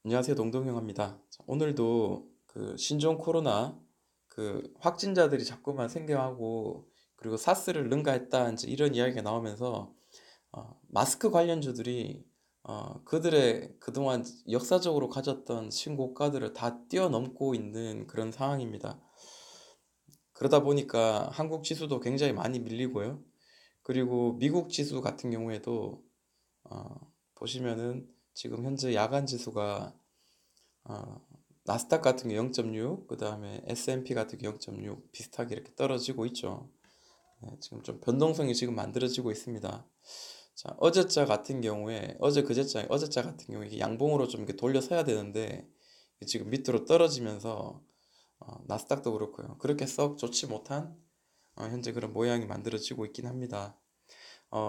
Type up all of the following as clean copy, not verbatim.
안녕하세요, 동동형입니다. 오늘도 그 신종 코로나 확진자들이 자꾸만 생겨하고, 그리고 사스를 능가했다 이제 이런 이야기가 나오면서 마스크 관련주들이 그들의 그동안 역사적으로 가졌던 신고가들을 다 뛰어넘고 있는 그런 상황입니다. 그러다 보니까 한국 지수도 굉장히 많이 밀리고요. 그리고 미국 지수 같은 경우에도 어, 보시면은 지금 현재 야간 지수가 어, 나스닥 같은 게 0.6, 그 다음에 S&P 같은 게 0.6 비슷하게 이렇게 떨어지고 있죠. 네, 지금 좀 변동성이 지금 만들어지고 있습니다. 자, 어제자 같은 경우에 이게 양봉으로 좀 이렇게 돌려서야 되는데 지금 밑으로 떨어지면서 나스닥도 그렇고요. 그렇게 썩 좋지 못한 현재 그런 모양이 만들어지고 있긴 합니다.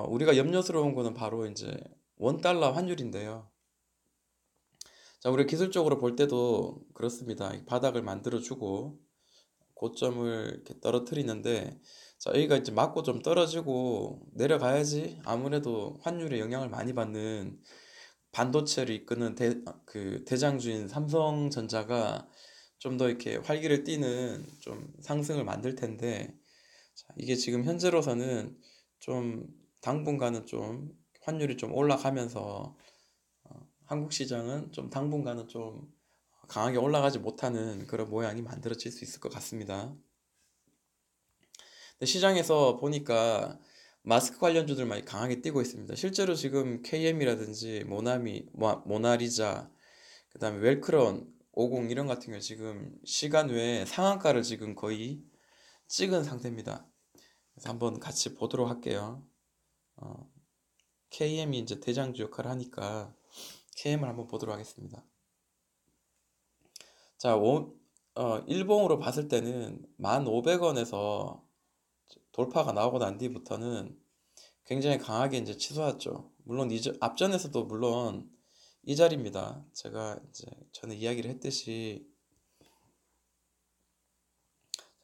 우리가 염려스러운 거는 바로 이제 원 달러 환율인데요. 자, 우리 기술적으로 볼 때도 그렇습니다. 바닥을 만들어주고 고점을 이렇게 떨어뜨리는데, 자, 여기가 이제 맞고 좀 떨어지고 내려가야지 아무래도 환율에 영향을 많이 받는 반도체를 이끄는 대장주인 삼성전자가 좀 더 이렇게 활기를 띠는 좀 상승을 만들 텐데, 자, 이게 지금 현재로서는 좀 당분간은 좀 환율이 좀 올라가면서 한국 시장은 좀 당분간은 좀 강하게 올라가지 못하는 그런 모양이 만들어질 수 있을 것 같습니다. 근데 시장에서 보니까 마스크 관련주들만 강하게 뛰고 있습니다. 실제로 지금 KM이라든지 모나리자, 그다음에 웰크론, 50 이런 같은 경우 지금 시간 외에 상한가를 지금 거의 찍은 상태입니다. 그래서 한번 같이 보도록 할게요. KM이 이제 대장주 역할을 하니까 KM을 한번 보도록 하겠습니다. 자, 일봉으로 봤을 때는 1,500원에서 돌파가 나오고 난 뒤부터는 굉장히 강하게 이제 치솟았죠. 물론 앞전에서도 물론 이 자리입니다. 제가 이제 전에 이야기를 했듯이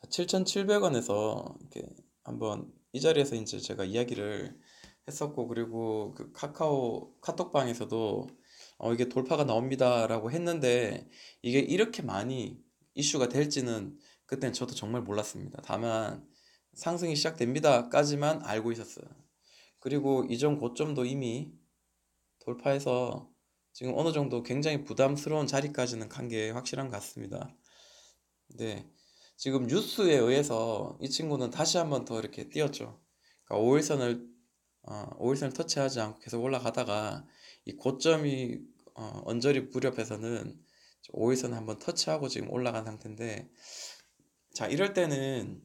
7,700원에서 이렇게 한번 이 자리에서 이제 제가 이야기를 했었고, 그리고 그 카톡방에서도 이게 돌파가 나옵니다라고 했는데 이게 이렇게 많이 이슈가 될지는 그때는 저도 정말 몰랐습니다. 다만 상승이 시작됩니다까지만 알고 있었어요. 그리고 이전 고점도 이미 돌파해서 지금 어느 정도 굉장히 부담스러운 자리까지는 간 게 확실한 것 같습니다. 네. 지금 뉴스에 의해서 이 친구는 다시 한번 더 이렇게 뛰었죠. 그러니까 5일선을 터치하지 않고 계속 올라가다가 이 고점이 언저리 무렵에서는 5일선 한번 터치하고 지금 올라간 상태인데, 자, 이럴 때는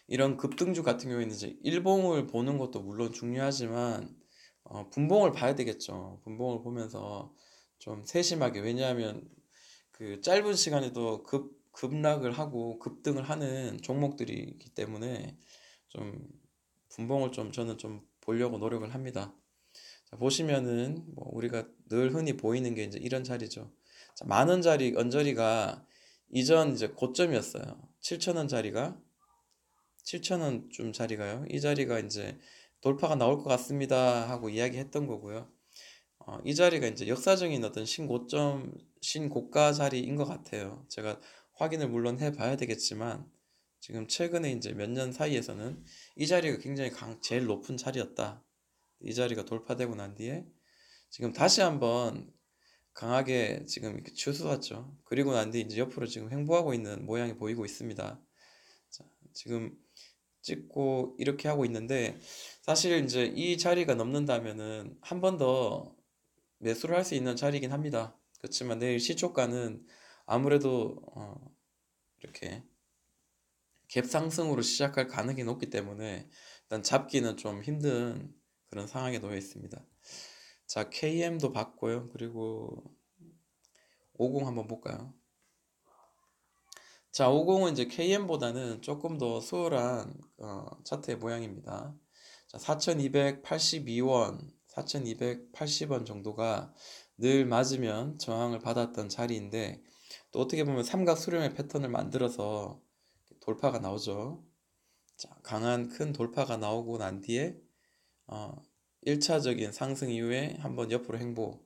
이런 급등주 같은 경우에는 이제 일봉을 보는 것도 물론 중요하지만 분봉을 봐야 되겠죠. 분봉을 보면서 좀 세심하게, 왜냐하면 그 짧은 시간에도 급락을 하고 급등을 하는 종목들이기 때문에 좀 분봉을 좀 저는 좀 보려고 노력을 합니다. 자, 보시면은 뭐 우리가 늘 흔히 보이는 게 이제 이런 자리죠. 자, 만 원짜리 언저리가 이전 이제 고점이었어요. 7천 원 자리가 7,000원쯤 자리가요. 이 자리가 이제 돌파가 나올 것 같습니다 하고 이야기했던 거고요. 이 자리가 이제 역사적인 어떤 신고가 자리인 것 같아요. 제가 확인을 물론 해봐야 되겠지만 지금 최근에 이제 몇 년 사이에서는 이 자리가 굉장히 제일 높은 자리였다. 이 자리가 돌파되고 난 뒤에 지금 다시 한번 강하게 지금 이렇게 치솟았죠. 그리고 난 뒤에 이제 옆으로 지금 횡보하고 있는 모양이 보이고 있습니다. 자, 지금 찍고 이렇게 하고 있는데, 사실 이제 이 자리가 넘는다면은 한 번 더 매수를 할 수 있는 자리이긴 합니다. 그렇지만 내일 시초가는 아무래도 이렇게 갭 상승으로 시작할 가능성이 높기 때문에 일단 잡기는 좀 힘든 그런 상황에 놓여 있습니다. 자, KM도 봤고요. 그리고 50 한번 볼까요? 자, 50은 이제 KM보다는 조금 더 수월한 차트의 모양입니다. 자, 4,282원, 4,280원 정도가 늘 맞으면 저항을 받았던 자리인데, 또 어떻게 보면 삼각 수렴의 패턴을 만들어서 돌파가 나오죠. 자, 강한 큰 돌파가 나오고 난 뒤에 어, 1차적인 상승 이후에 한번 옆으로 횡보,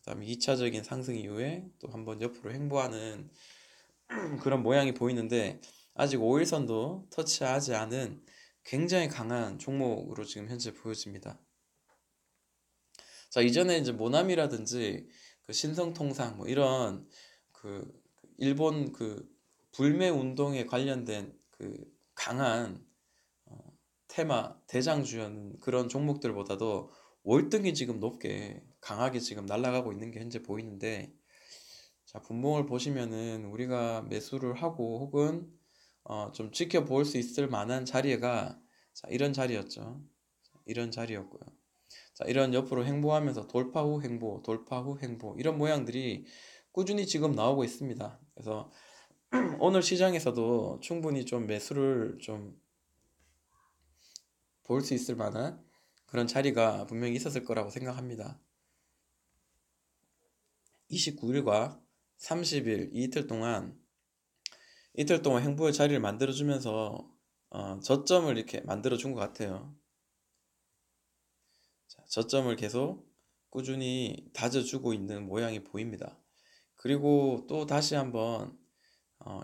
그다음에 2차적인 상승 이후에 또 한번 옆으로 횡보하는 그런 모양이 보이는데 아직 5일선도 터치하지 않은 굉장히 강한 종목으로 지금 현재 보여집니다. 자, 이전에 이제 모나미라든지 그 신성통상 뭐 이런 그 일본 그 불매 운동에 관련된 그 강한 테마 대장주였는 그런 종목들보다도 월등히 지금 높게 강하게 지금 날아가고 있는 게 현재 보이는데, 자, 분봉을 보시면은 우리가 매수를 하고 혹은 좀 지켜볼 수 있을 만한 자리가 자, 이런 자리였죠. 이런 자리였고요. 자, 이런 옆으로 횡보하면서 돌파 후 횡보, 돌파 후 횡보 이런 모양들이 꾸준히 지금 나오고 있습니다. 그래서 오늘 시장에서도 충분히 좀 매수를 좀 볼 수 있을 만한 그런 자리가 분명히 있었을 거라고 생각합니다. 29일과 30일 이틀 동안 행보의 자리를 만들어주면서 저점을 이렇게 만들어준 것 같아요. 자, 저점을 계속 꾸준히 다져주고 있는 모양이 보입니다. 그리고 또 다시 한번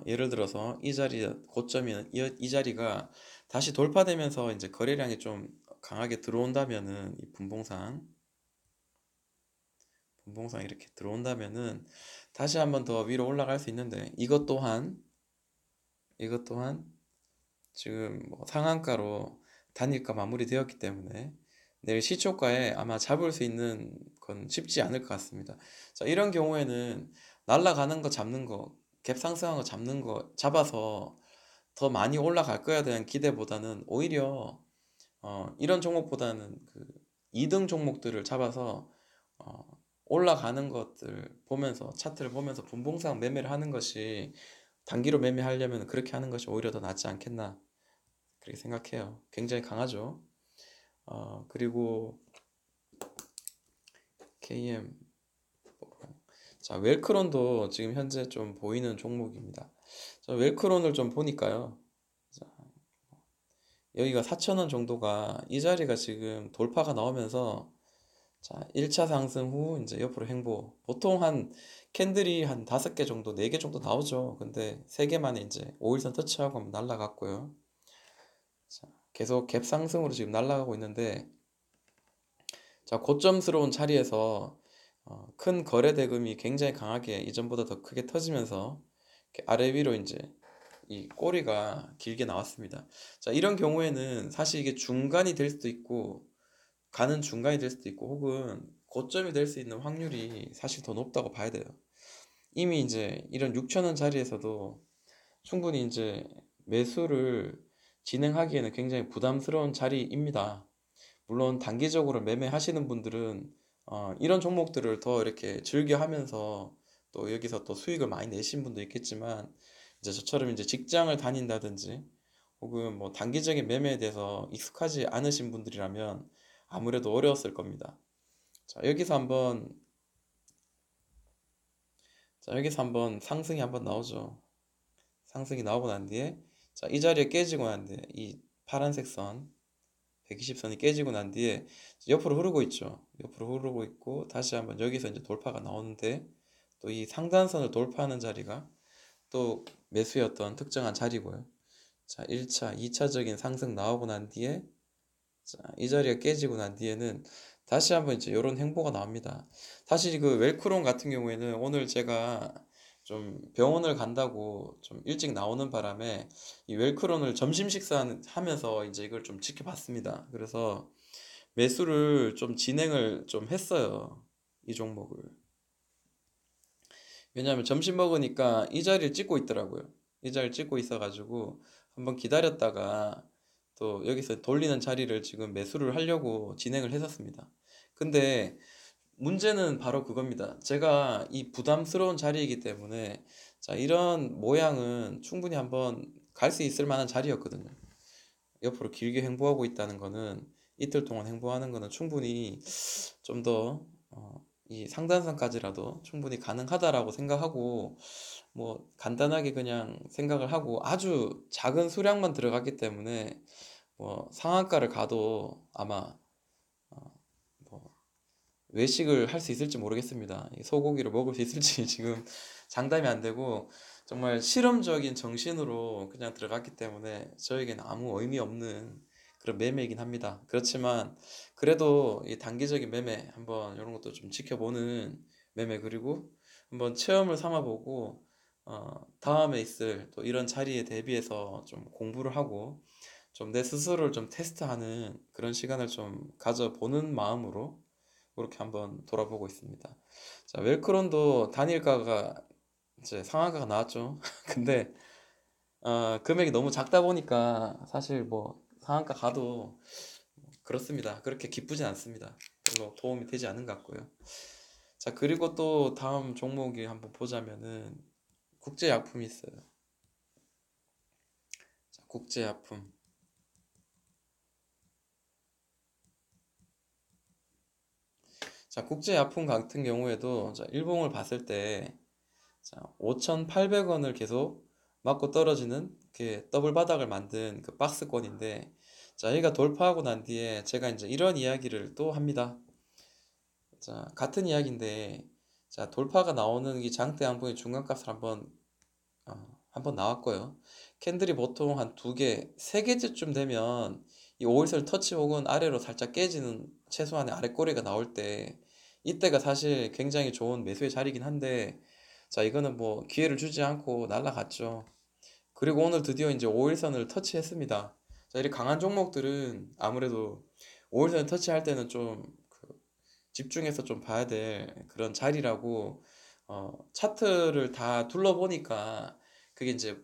예를 들어서 이 자리 고점이 이 자리가 다시 돌파되면서 이제 거래량이 좀 강하게 들어온다면은 이 분봉상 이렇게 들어온다면은 다시 한번 더 위로 올라갈 수 있는데 이것 또한 지금 뭐 상한가로 단일가 마무리되었기 때문에 내일 시초가에 아마 잡을 수 있는 건 쉽지 않을 것 같습니다. 자, 이런 경우에는 날라가는 거 잡는 거, 갭 상승한 거 잡는 거 잡아서 더 많이 올라갈 거에 대한 기대보다는 오히려 이런 종목보다는 그 2등 종목들을 잡아서 어, 올라가는 것들 보면서 차트를 보면서 분봉상 매매를 하는 것이 단기로 매매하려면 그렇게 하는 것이 오히려 더 낫지 않겠나 그렇게 생각해요. 굉장히 강하죠. 그리고 KM 자, 웰크론도 지금 현재 좀 보이는 종목입니다. 자, 웰크론을 좀 보니까요. 자, 여기가 4,000원 정도가 이 자리가 지금 돌파가 나오면서 자, 1차 상승 후 이제 옆으로 횡보. 보통 한 캔들이 한 5개 정도, 4개 정도 나오죠. 근데 3개만에 이제 5일선 터치하고 한번 날아갔고요. 자, 계속 갭 상승으로 지금 날아가고 있는데 자, 고점스러운 자리에서 큰 거래 대금이 굉장히 강하게 이전보다 더 크게 터지면서 이렇게 아래 위로 이제 이 꼬리가 길게 나왔습니다. 자, 이런 경우에는 사실 이게 중간이 될 수도 있고 가는 중간이 될 수도 있고 혹은 고점이 될 수 있는 확률이 사실 더 높다고 봐야 돼요. 이미 이제 이런 6천원 자리에서도 충분히 이제 매수를 진행하기에는 굉장히 부담스러운 자리입니다. 물론 단기적으로 매매하시는 분들은 이런 종목들을 더 이렇게 즐겨 하면서 또 여기서 또 수익을 많이 내신 분도 있겠지만 이제 저처럼 이제 직장을 다닌다든지 혹은 뭐 단기적인 매매에 대해서 익숙하지 않으신 분들이라면 아무래도 어려웠을 겁니다. 자, 여기서 한번 상승이 한번 나오죠. 상승이 나오고 난 뒤에 자, 이 자리에 깨지고 난 뒤에 이 파란색 선 120선이 깨지고 난 뒤에 옆으로 흐르고 있죠. 옆으로 흐르고 있고 다시 한번 여기서 이제 돌파가 나오는데 또 이 상단선을 돌파하는 자리가 또 매수였던 특정한 자리고요. 자, 1차, 2차적인 상승 나오고 난 뒤에 자, 이 자리가 깨지고 난 뒤에는 다시 한번 이제 이런 행보가 나옵니다. 사실 그 웰크론 같은 경우에는 오늘 제가 좀 병원을 간다고 좀 일찍 나오는 바람에 이 웰크론을 점심 식사하면서 이제 이걸 좀 지켜봤습니다. 그래서 매수를 좀 진행을 좀 했어요. 이 종목을. 왜냐하면 점심 먹으니까 이 자리를 찍고 있더라고요. 이 자리를 찍고 있어가지고 한번 기다렸다가 또 여기서 돌리는 자리를 지금 매수를 하려고 진행을 했었습니다. 근데 문제는 바로 그겁니다. 제가 이 부담스러운 자리이기 때문에 자, 이런 모양은 충분히 한번 갈 수 있을 만한 자리였거든요. 옆으로 길게 횡보하고 있다는 거는 이틀 동안 횡보하는 거는 충분히 좀 더 이 상단선까지라도 충분히 가능하다라고 생각하고 뭐 간단하게 그냥 생각을 하고 아주 작은 수량만 들어갔기 때문에 뭐 상한가를 가도 아마 뭐 외식을 할 수 있을지 모르겠습니다. 이 소고기를 먹을 수 있을지 지금 장담이 안 되고 정말 실험적인 정신으로 그냥 들어갔기 때문에 저에게는 아무 의미 없는 그런 매매이긴 합니다. 그렇지만 그래도 이 단기적인 매매 한번 이런 것도 좀 지켜보는 매매, 그리고 한번 체험을 삼아보고 다음에 있을 또 이런 자리에 대비해서 좀 공부를 하고 좀 내 스스로를 좀 테스트하는 그런 시간을 좀 가져보는 마음으로 그렇게 한번 돌아보고 있습니다. 자, 웰크론도 단일가가 이제 상한가가 나왔죠. 근데 금액이 너무 작다 보니까 사실 뭐 상한가 가도 그렇습니다. 그렇게 기쁘진 않습니다. 별로 도움이 되지 않는 것 같고요. 자, 그리고 또 다음 종목이 한번 보자면은 국제약품이 있어요. 자, 국제약품. 자, 국제약품 같은 경우에도 자, 일봉을 봤을 때 자, 5,800원을 계속 맞고 떨어지는 그 더블 바닥을 만든 그 박스권인데, 자, 여기가 돌파하고 난 뒤에 제가 이제 이런 이야기를 또 합니다. 자, 같은 이야기인데, 자, 돌파가 나오는 이 장대 양봉의 중간값을 한번 나왔고요. 캔들이 보통 한 두 개, 세 개째쯤 되면 이 5일선 터치 혹은 아래로 살짝 깨지는 최소한의 아래 꼬리가 나올 때, 이때가 사실 굉장히 좋은 매수의 자리이긴 한데, 자, 이거는 뭐 기회를 주지 않고 날라갔죠. 그리고 오늘 드디어 이제 5일선을 터치했습니다. 자, 이렇게 강한 종목들은 아무래도 5일선을 터치할 때는 좀그 집중해서 좀 봐야 될 그런 자리라고, 차트를 다 둘러보니까 그게 이제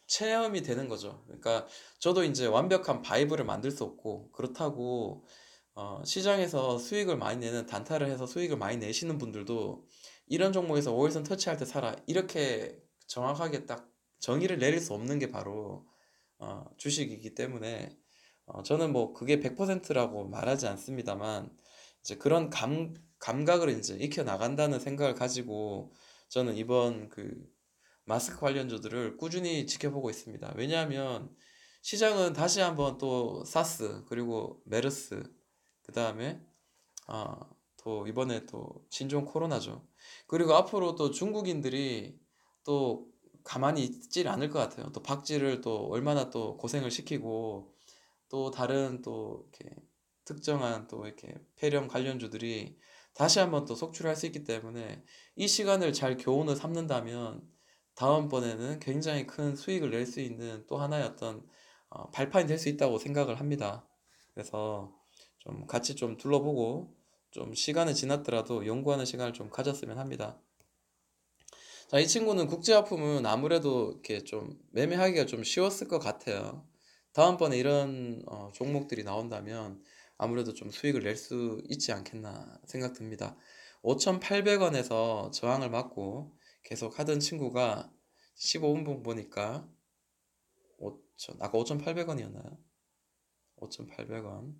체험이 되는 거죠. 그러니까 저도 이제 완벽한 바이블을 만들 수 없고, 그렇다고 시장에서 수익을 많이 내는 단타를 해서 수익을 많이 내시는 분들도 이런 종목에서 5일선 터치할 때 사라, 이렇게 정확하게 딱 정의를 내릴 수 없는 게 바로 주식이기 때문에 저는 뭐 그게 100%라고 말하지 않습니다만, 이제 그런 감각을 이제 익혀 나간다는 생각을 가지고 저는 이번 그 마스크 관련주들을 꾸준히 지켜보고 있습니다. 왜냐하면 시장은 다시 한번 또 사스, 그리고 메르스, 그 다음에 또 이번에 또 신종 코로나죠. 그리고 앞으로 또 중국인들이 또 가만히 있질 않을 것 같아요. 또 박쥐를 또 얼마나 또 고생을 시키고, 또 다른 또 이렇게 특정한 또 이렇게 폐렴 관련주들이 다시 한번 또 속출할 수 있기 때문에 이 시간을 잘 교훈을 삼는다면 다음번에는 굉장히 큰 수익을 낼 수 있는 또 하나의 어떤 발판이 될 수 있다고 생각을 합니다. 그래서 좀 같이 좀 둘러보고 좀 시간이 지났더라도 연구하는 시간을 좀 가졌으면 합니다. 자, 이 친구는 국제화품은 아무래도 이렇게 좀 매매하기가 좀 쉬웠을 것 같아요. 다음번에 이런 종목들이 나온다면 아무래도 좀 수익을 낼 수 있지 않겠나 생각됩니다. 5,800원에서 저항을 맞고 계속 하던 친구가 15분봉 보니까 5천, 아까 5,800원이었나요? 5,800원.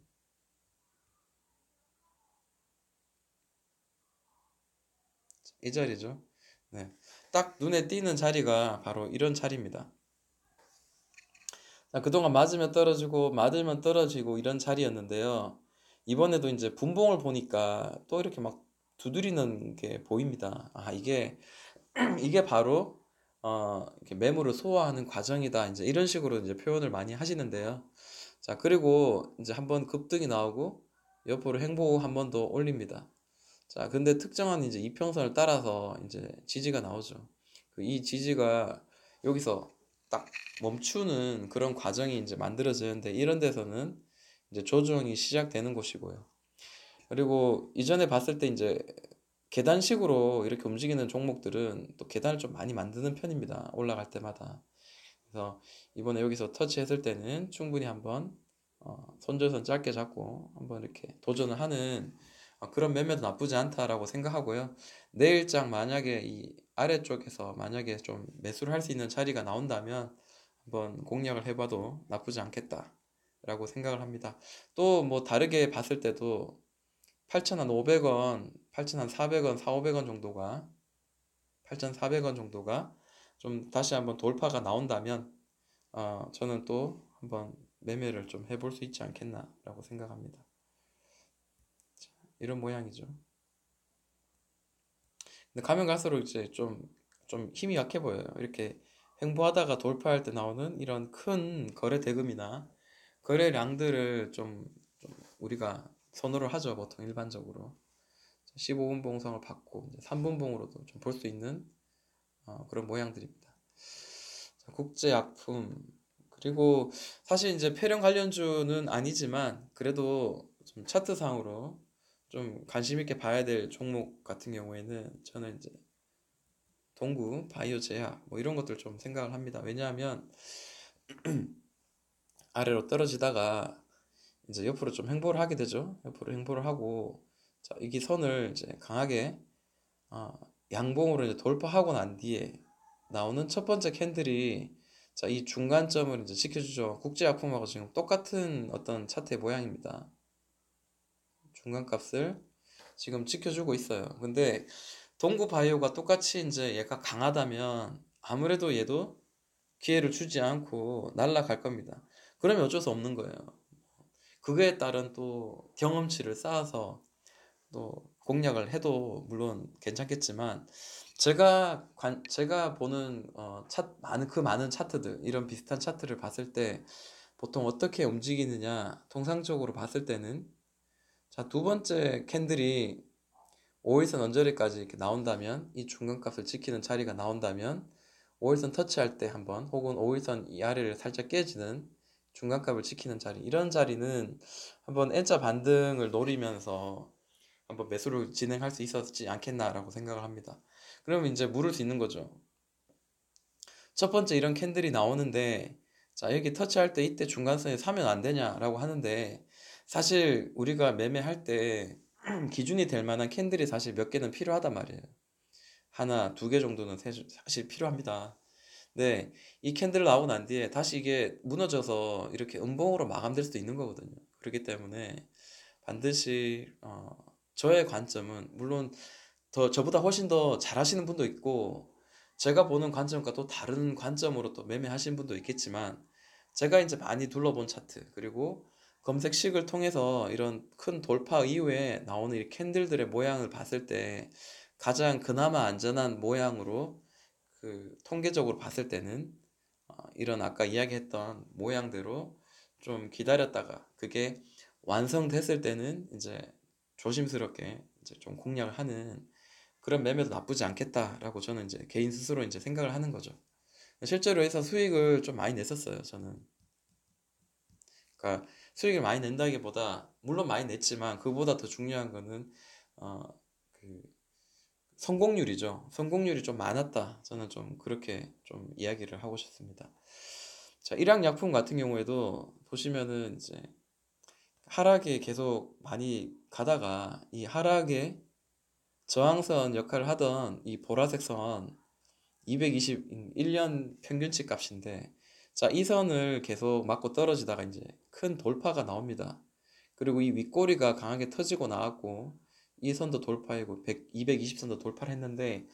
이 자리죠. 네. 딱 눈에 띄는 자리가 바로 이런 자리입니다. 자, 그동안 맞으면 떨어지고 맞으면 떨어지고 이런 자리였는데요. 이번에도 이제 분봉을 보니까 또 이렇게 막 두드리는 게 보입니다. 이게 바로 이렇게 매물을 소화하는 과정이다. 이제 이런 식으로 이제 표현을 많이 하시는데요. 자, 그리고 이제 한번 급등이 나오고 옆으로 행보 한 번 더 올립니다. 자, 근데 특정한 이제 이평선을 따라서 이제 지지가 나오죠. 이 지지가 여기서 딱 멈추는 그런 과정이 이제 만들어지는데, 이런 데서는 이제 조정이 시작되는 곳이고요. 그리고 이전에 봤을 때 이제 계단식으로 이렇게 움직이는 종목들은 또 계단을 좀 많이 만드는 편입니다. 올라갈 때마다. 그래서 이번에 여기서 터치했을 때는 충분히 한번 손절선 짧게 잡고 한번 이렇게 도전을 하는 그런 매매도 나쁘지 않다라고 생각하고요. 내일장 만약에 이 아래쪽에서 만약에 좀 매수를 할 수 있는 자리가 나온다면 한번 공략을 해봐도 나쁘지 않겠다라고 생각을 합니다. 또 뭐 다르게 봤을 때도 8,500원, 8,400원, 4,500원 정도가 8,400원 정도가 좀 다시 한번 돌파가 나온다면 저는 또 한번 매매를 좀 해볼 수 있지 않겠나라고 생각합니다. 이런 모양이죠. 근데 가면 갈수록 이제 좀 힘이 약해 보여요. 이렇게 횡보하다가 돌파할 때 나오는 이런 큰 거래 대금이나 거래량들을 좀 우리가 선호를 하죠. 보통 일반적으로. 15분 봉성을 받고 3분 봉으로도 좀 볼 수 있는 그런 모양들입니다. 자, 국제약품 그리고 사실 이제 폐렴 관련주는 아니지만 그래도 좀 차트상으로 좀 관심 있게 봐야 될 종목 같은 경우에는 저는 이제 동구, 바이오 제약 뭐 이런 것들 좀 생각을 합니다. 왜냐하면 아래로 떨어지다가 이제 옆으로 좀 횡보를 하게 되죠. 옆으로 횡보를 하고 자, 이게 선을 이제 강하게 어, 양봉으로 이제 돌파하고 난 뒤에 나오는 첫 번째 캔들이 자, 이 중간점을 이제 지켜주죠. 국제약품하고 지금 똑같은 어떤 차트의 모양입니다. 중간값을 지금 지켜주고 있어요. 근데 동구바이오가 똑같이 이제 얘가 강하다면 아무래도 얘도 기회를 주지 않고 날아갈 겁니다. 그러면 어쩔 수 없는 거예요. 그거에 따른 또 경험치를 쌓아서 또 공략을 해도 물론 괜찮겠지만 제가 보는 많은 차트들 이런 비슷한 차트를 봤을 때 보통 어떻게 움직이느냐 통상적으로 봤을 때는 자, 두 번째 캔들이 5일선 언저리까지 이렇게 나온다면 이 중간값을 지키는 자리가 나온다면 5일선 터치할 때 한번 혹은 5일선 이 아래를 살짝 깨지는 중간값을 지키는 자리 이런 자리는 한번 N자 반등을 노리면서 한번 매수를 진행할 수 있었지 않겠나라고 생각을 합니다. 그러면 이제 물을 수 있는 거죠. 첫 번째 이런 캔들이 나오는데 자 여기 터치할 때 이때 중간선에 사면 안 되냐라고 하는데 사실 우리가 매매할 때 기준이 될 만한 캔들이 사실 몇 개는 필요하단 말이에요. 하나, 두 개 정도는 사실 필요합니다. 네, 이 캔들 나오고 난 뒤에 다시 이게 무너져서 이렇게 음봉으로 마감될 수도 있는 거거든요. 그렇기 때문에 반드시 저의 관점은 물론 더 저보다 훨씬 더 잘하시는 분도 있고 제가 보는 관점과 또 다른 관점으로 또 매매하시는 분도 있겠지만 제가 이제 많이 둘러본 차트 그리고 검색식을 통해서 이런 큰 돌파 이후에 나오는 이 캔들들의 모양을 봤을 때 가장 그나마 안전한 모양으로 그 통계적으로 봤을 때는 이런 아까 이야기했던 모양대로 좀 기다렸다가 그게 완성됐을 때는 이제 조심스럽게 이제 좀 공략을 하는 그런 매매도 나쁘지 않겠다라고 저는 이제 개인 스스로 이제 생각을 하는 거죠. 실제로 해서 수익을 좀 많이 냈었어요, 저는. 그러니까 수익을 많이 낸다기보다 물론 많이 냈지만 그보다 더 중요한 거는 어, 그 성공률이죠. 성공률이 좀 많았다. 저는 좀 그렇게 좀 이야기를 하고 싶습니다. 자, 일양약품 같은 경우에도 보시면은 이제 하락에 계속 많이 가다가 이 하락에 저항선 역할을 하던 이 보라색 선 220, 1년 평균치 값인데 자, 이 선을 계속 맞고 떨어지다가 이제 큰 돌파가 나옵니다. 그리고 이 윗꼬리가 강하게 터지고 나왔고 이 선도 돌파이고 220선도 돌파를 했는데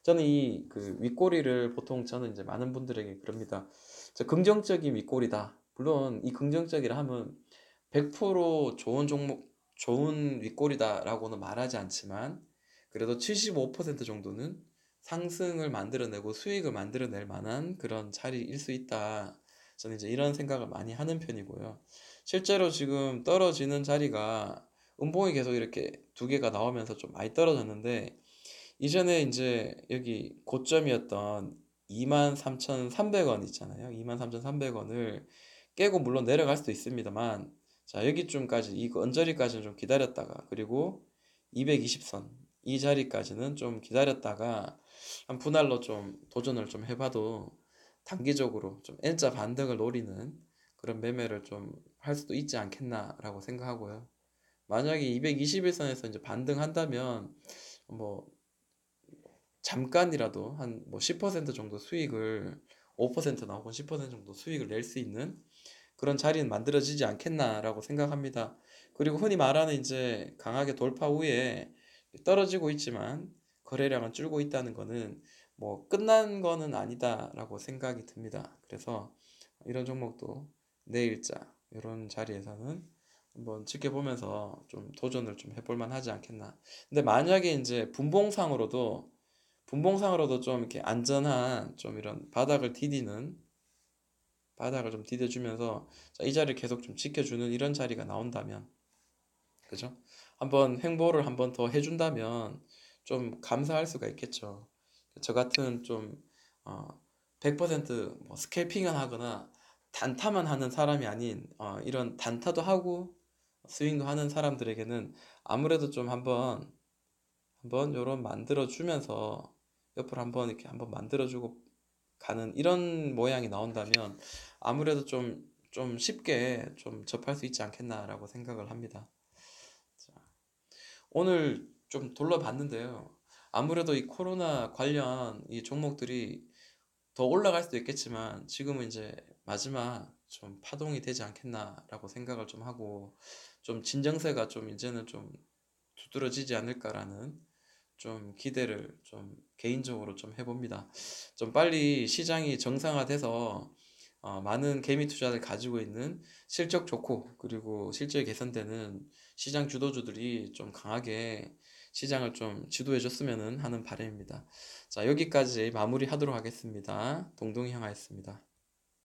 저는 이 그 윗꼬리를 보통 저는 이제 많은 분들에게 그럽니다. 긍정적인 윗꼬리다. 물론 이 긍정적이라 하면 100% 좋은 종목, 좋은 윗꼬리다라고는 말하지 않지만 그래도 75% 정도는 상승을 만들어내고 수익을 만들어낼 만한 그런 자리일 수 있다. 저는 이제 이런 생각을 많이 하는 편이고요. 실제로 지금 떨어지는 자리가 음봉이 계속 이렇게 두 개가 나오면서 좀 많이 떨어졌는데 이전에 이제 여기 고점이었던 23,300원 있잖아요. 23,300원을 깨고 물론 내려갈 수도 있습니다만 자 여기쯤까지 이 언저리까지는 좀 기다렸다가 그리고 220선 이 자리까지는 좀 기다렸다가 한 분할로 좀 도전을 좀 해봐도 단기적으로 좀 N자 반등을 노리는 그런 매매를 좀 할 수도 있지 않겠나라고 생각하고요. 만약에 221선에서 이제 반등한다면 뭐 잠깐이라도 한 뭐 10% 정도 수익을 5%나 혹은 10% 정도 수익을 낼 수 있는 그런 자리는 만들어지지 않겠나라고 생각합니다. 그리고 흔히 말하는 이제 강하게 돌파 후에 떨어지고 있지만 거래량은 줄고 있다는 거는 뭐 끝난 거는 아니다라고 생각이 듭니다. 그래서 이런 종목도 내일자 이런 자리에서는 한번 지켜보면서 좀 도전을 좀 해볼 만하지 않겠나. 근데 만약에 이제 분봉상으로도 분봉상으로도 좀 이렇게 안전한 좀 이런 바닥을 좀 디뎌주면서 자, 이 자리를 계속 좀 지켜주는 이런 자리가 나온다면, 그죠? 한번 횡보를 한번 더 해준다면 좀 감사할 수가 있겠죠. 저 같은 좀 어, 100%뭐 스캘핑을 하거나 단타만 하는 사람이 아닌 이런 단타도 하고 스윙도 하는 사람들에게는 아무래도 좀 한번 요런 만들어 주면서 옆으로 한번 이렇게 한번 만들어 주고 가는 이런 모양이 나온다면 아무래도 좀 쉽게 좀 접할 수 있지 않겠나라고 생각을 합니다. 자, 오늘 좀 둘러봤는데요. 아무래도 이 코로나 관련 이 종목들이 더 올라갈 수도 있겠지만 지금은 이제 마지막 좀 파동이 되지 않겠나라고 생각을 좀 하고 좀 진정세가 좀 이제는 좀 두드러지지 않을까라는 좀 기대를 좀 개인적으로 좀 해봅니다. 좀 빨리 시장이 정상화돼서 많은 개미 투자를 가지고 있는 실적 좋고 그리고 실적이 개선되는 시장 주도주들이 좀 강하게 시장을 좀 지도해 줬으면 하는 바람입니다. 자, 여기까지 마무리하도록 하겠습니다. 동동이 형아였습니다.